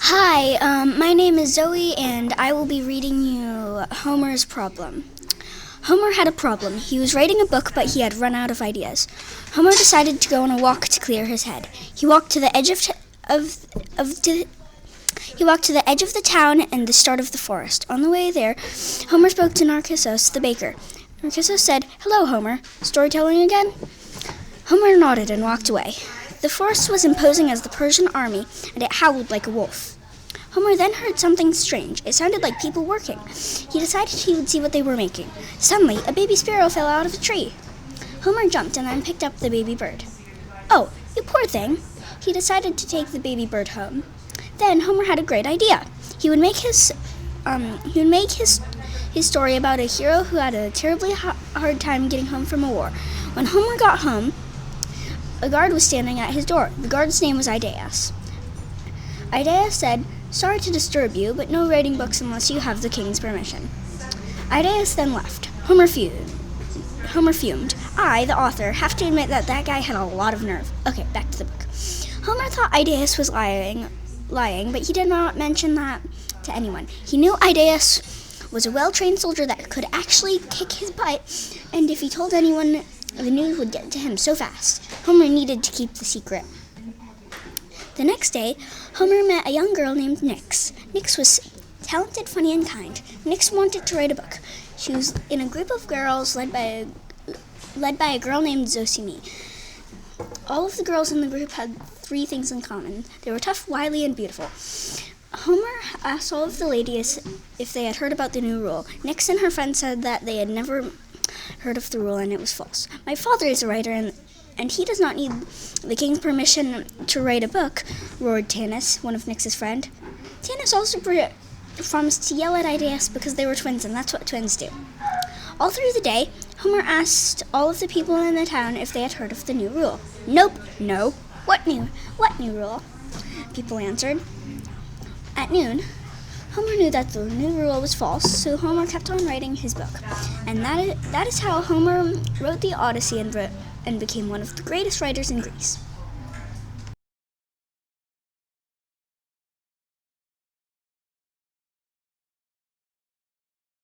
Hi, my name is Zoey, and I will be reading you Homer's Problem. Homer had a problem. He was writing a book, but he had run out of ideas. Homer decided to go on a walk to clear his head. He walked to the edge of the town and the start of the forest. On the way there, Homer spoke to Narcissus, the baker. Narcissus said, "Hello, Homer. Storytelling again?" Homer nodded and walked away. The forest was imposing as the Persian army, and it howled like a wolf. Homer then heard something strange. It sounded like people working. He decided he would see what they were making. Suddenly, a baby sparrow fell out of a tree. Homer jumped and then picked up the baby bird. "Oh, you poor thing." He decided to take the baby bird home. Then Homer had a great idea. He would make his story about a hero who had a terribly hard time getting home from a war. When Homer got home, a guard was standing at his door. The guard's name was Idaeus. Idaeus said, "Sorry to disturb you, but no writing books unless you have the king's permission." Idaeus then left. Homer fumed. I, the author, have to admit that guy had a lot of nerve. Okay, back to the book. Homer thought Idaeus was lying, but he did not mention that to anyone. He knew Idaeus was a well-trained soldier that could actually kick his butt, and if he told anyone, the news would get to him so fast. Homer needed to keep the secret. The next day, Homer met a young girl named Nix. Nix was talented, funny, and kind. Nix wanted to write a book. She was in a group of girls led by a girl named Zoey. All of the girls in the group had three things in common. They were tough, wily, and beautiful. Homer asked all of the ladies if they had heard about the new rule. Nix and her friends said that they had never heard of the rule and it was false. "My father is a writer and he does not need the king's permission to write a book," roared Tanis, one of Nix's friend. Tanis also promised to yell at Idaeus because they were twins, and that's what twins do. All through the day, Homer asked all of the people in the town if they had heard of the new rule. "Nope, no. What new rule?" people answered. At noon, Homer knew that the new rule was false, so Homer kept on writing his book. And that is how Homer wrote the Odyssey and became one of the greatest writers in Greece.